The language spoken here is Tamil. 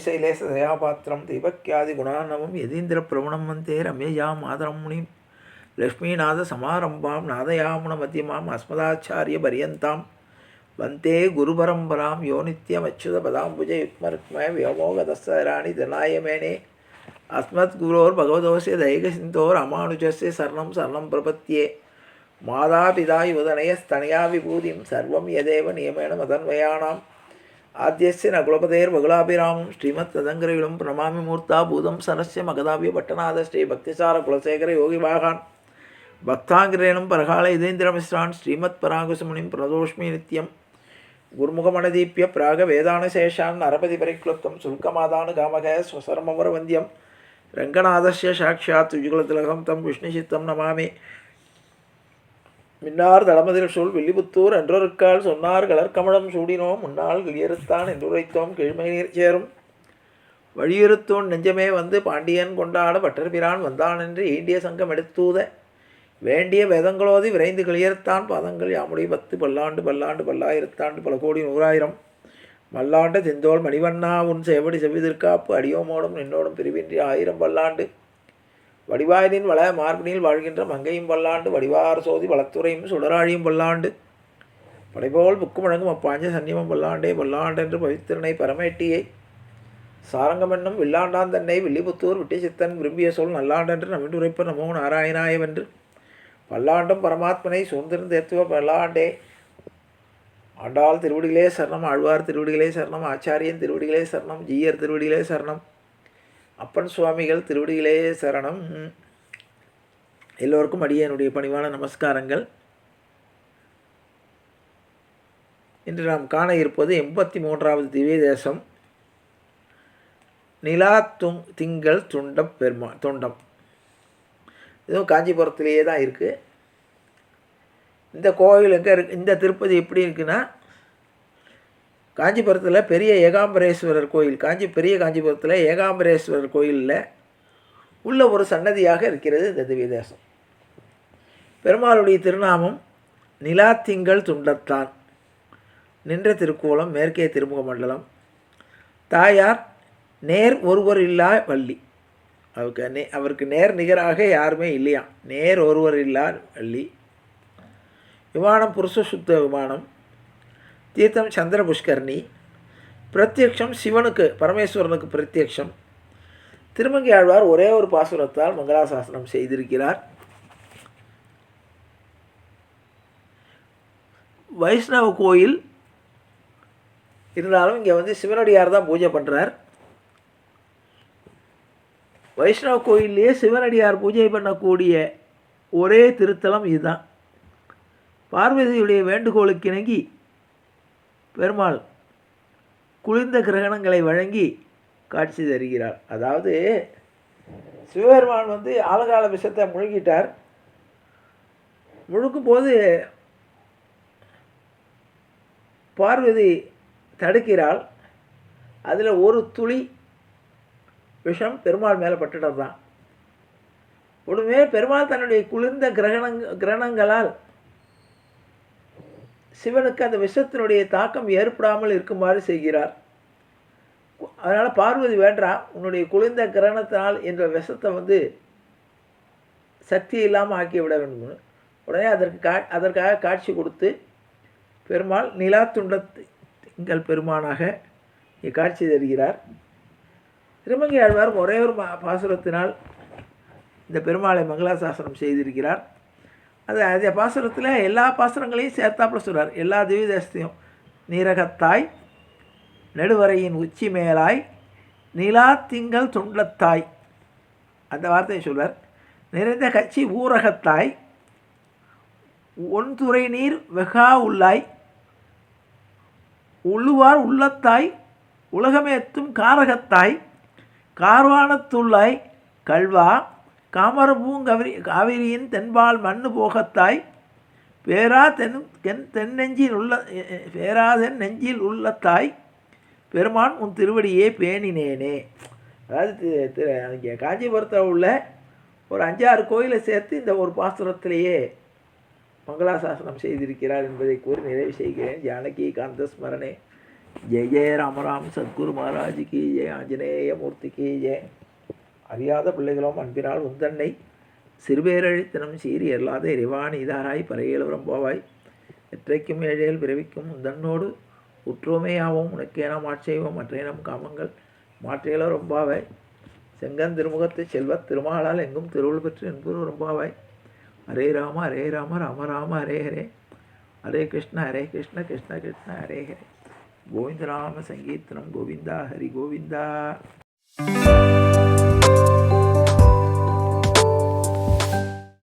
श्रीशैलेशदयापात्रं दीपक्यादिगुणार्णवं यतीन्द्रप्रवणं वन्दे रम्यजां मातरं मुनिं लक्ष्मीनाथसमारम्भां नादयामुनमध्यमाम् अस्मदाचार्यपर्यन्तां वन्दे गुरुपरम्परां यो नित्यमच्युतपदाम्बुजयुग्मरुक्मः व्योमोगतस्सराणि धनाय मेने अस्मद्गुरोर्भगवतोऽस्य दैकसिन्धो रामानुजस्य शरणं शरणं प्रपद्ये मातापिता युवतनयस्तनया विभूतिं सर्वं यदेव नियमेन मदन्वयाणाम् आद्यस्य नकुलपतेर्वकुलाभिरामं श्रीमत्तदङ्करविलं प्रणमामि मूर्ताभूतं सरस्य मगधाभ्यपट्टनाथ श्री भक्तिसारकुलशेखर योगिवाहान् भक्ताङ्ग्रेणं परकाल यतीन्द्रमिश्रान् श्रीमत्पराङ्कुशमुनिं प्रणतोष्मि नित्यं गुरुमुखमणदीप्य प्रागवेदानशेषान् नरपतिपरिक्लुप्तं शुल्कमादानुगामकः स्वशर्मवरवन्द्यं रङ्गनाथस्य साक्षात् युगलतिलकं तं विष्णुचित्तं नमामि மின்னார் தளமதில் சொல் வில்லிபுத்தூர் என்றொருக்கால் சொன்னார் கலர்கமலம் சூடினோம் முன்னால் கிளியறுத்தான் என்றுரைத்தோம் கிழ்மைநீர் சேரும் வழியுறுத்தோன் நெஞ்சமே வந்து பாண்டியன் கொண்டாட பட்டர்பிரான் வந்தான் என்று ஈண்டிய சங்கம் எடுத்தூத வேண்டிய வேதங்களோதி விரைந்து கிளியறுத்தான் பாதங்கள் யாமுடைய 10 பல்லாண்டு பல்லாண்டு பல்லாயிரத்தாண்டு பல கோடி 100,000 மல்லாண்ட செந்தோல் மணிவண்ணா உன் சேவடி செவ்விதிர்காப்பு அடியோமோடும் நின்னோடும் பிரிவின்றி 1000 பல்லாண்டு வடிவாயினின் வள மார்பினில் வாழ்கின்ற மங்கையும் பல்லாண்டு வடிவார் சோதி வளத்துறையும் சுடராழியும் பல்லாண்டு படைபோல் புக்கு முழங்கும் அப்பாஞ்ச சன்னியமம் பல்லாண்டே பல்லாண்டென்று பவித்திரனை பரமேட்டியை சாரங்கமென்னும் வில்லாண்டான் தன்னை வில்லிபுத்தூர் விட்டி சித்தன் விரும்பிய சொல் நல்லாண்டென்று நமிண்டு உரைப்ப நமோ நாராயணாயவென்று பல்லாண்டும் பரமாத்மனை சூழ்ந்திருந்தேத்துவ பல்லாண்டே ஆண்டாள் திருவடிகளே சரணம் ஆழ்வார் திருவடிகளே சரணம் ஆச்சாரியன் திருவடிகளே சரணம் ஜீயர் திருவடிகளே சரணம் அப்பன் சுவாமிகள் திருவடிகளே சரணம். எல்லோருக்கும் அடியனுடைய பணிவான நமஸ்காரங்கள். இன்று நாம் காண இருப்பது 83வது திவ்ய தேசம் நிலா திங்கள் தொண்டம். இதுவும் காஞ்சிபுரத்திலேயே தான் இருக்குது. இந்த கோயில் எங்கே இருக்கு? இந்த திருப்பதி எப்படி இருக்குன்னா, காஞ்சிபுரத்தில் பெரிய ஏகாம்பரேஸ்வரர் கோயில், பெரிய காஞ்சிபுரத்தில் ஏகாம்பரேஸ்வரர் கோயிலில் உள்ள ஒரு சன்னதியாக இருக்கிறது இந்த திவ்ய தேசம். பெருமாளுடைய திருநாமம் நிலா திங்கள் துண்டத்தான். நின்ற திருக்கோலம் மேற்கே திருமுக மண்டலம். தாயார் நேர் ஒருவர் இல்லா வள்ளி. அவருக்கு நேர் நிகராக யாருமே இல்லையா. நேர் ஒருவர் இல்லா வள்ளி. விமானம் புருஷ சுத்த விமானம். தீர்த்தம் சந்திர புஷ்கரணி. பிரத்யக்ஷம் சிவனுக்கு பரமேஸ்வரனுக்கு பிரத்யக்ஷம். திருமங்கை ஆழ்வார் ஒரே ஒரு பாசுரத்தால் மங்களாசாசனம் செய்திருக்கிறார். வைஷ்ணவ கோயில் இருந்தாலும் இங்கே வந்து சிவனடியார் தான் பூஜை பண்ணுறார். வைஷ்ணவ கோயிலே சிவனடியார் பூஜை பண்ணக்கூடிய ஒரே திருத்தலம் இதுதான். பார்வதியுடைய வேண்டுகோளுக்கு இணங்கி பெருமாள் குளிர்ந்த கிரகணங்களை வழங்கி காட்சி தருகிறார். அதாவது சிவபெருமான் வந்து ஆலகால விஷத்தை முழுகிட்டார். முழுக்கும் போது பார்வதி தடுக்கிறாள். அதில் ஒரு துளி விஷம் பெருமாள் மேலே பட்டுட்டது தான். உடனே பெருமாள் தன்னுடைய குளிர்ந்த கிரகணங்களால் சிவனுக்கு அந்த விஷத்தினுடைய தாக்கம் ஏற்படாமல் இருக்குமாறு செய்கிறார். அதனால் பார்வதி வேண்டா, உன்னுடைய குளிர்ந்த கிரகணத்தினால் என்ற விஷத்தை வந்து சக்தி இல்லாமல் ஆக்கிவிட வேண்டும். உடனே அதற்காக காட்சி கொடுத்து பெருமாள் நிலா திங்கள் பெருமானாக காட்சி தருகிறார். திருமங்கை ஆழ்வார் ஒரே ஒரு பாசுரத்தினால் இந்த பெருமாளை மங்களாசாசனம் செய்திருக்கிறார். அதே பாசுரத்தில் எல்லா பாசுரங்களையும் சேர்த்தாப்புல சொல்கிறார். எல்லா திவ்ய தேசத்தையும் நீரகத்தாய் நெடுவரையின் உச்சி மேலாய் நிலா திங்கள் துண்டத்தாய் அந்த வார்த்தையை சொல்வார். நிறைந்த கட்சி ஊரகத்தாய் ஒன்துறை நீர் வெகா உள்ளாய் உள்ளுவார் உள்ளத்தாய் உலகமேத்தும் காரகத்தாய் கார்வானத்துள்ளாய் கல்வா காவிரியின் தென்பால் மண்ணு போகத்தாய் பேராதென் நெஞ்சில் உள்ளத்தாய் பெருமான் உன் திருவடியே பேணினேனே. அதாவது இங்கே காஞ்சிபுரத்தில் உள்ள ஒரு 5-6 கோயிலை சேர்த்து இந்த ஒரு பாசுரத்திலேயே மங்களாசாசனம் செய்திருக்கிறார் என்பதை கூறி நிறைவு செய்கிறேன். ஜானகி காந்த ஸ்மரணே ஜெய ஜெய ராமராம் சத்குரு மகாராஜுக்கு ஜெய ஆஞ்சநேய மூர்த்திக்கு ஜெய. அறியாத பிள்ளைகளும் அன்பினால் உந்தன்னை சிறுபேரழித்தனம் சீறி அல்லாத இறைவான் இதாராய் பறையலுரம் போவாய். எற்றைக்கும் ஏழையில் பிறவிக்கும் உந்தன்னோடு உற்றோமையாவும் உனக்கேனம் ஆட்சேவோம் மற்றையினம் காமங்கள் மாற்றியல ரொம்பாவாய். செங்கன் திருமுகத்து செல்வத் திருமாலால் எங்கும் திருவுள் பெற்று என்பது ரொம்பாவாய். ஹரே ராம ராம ராம ஹரே ஹரே, ஹரே கிருஷ்ண கிருஷ்ண கிருஷ்ண ஹரே ஹரே. கோவிந்தராம சங்கீர்த்தனம் கோவிந்தா ஹரி கோவிந்தா.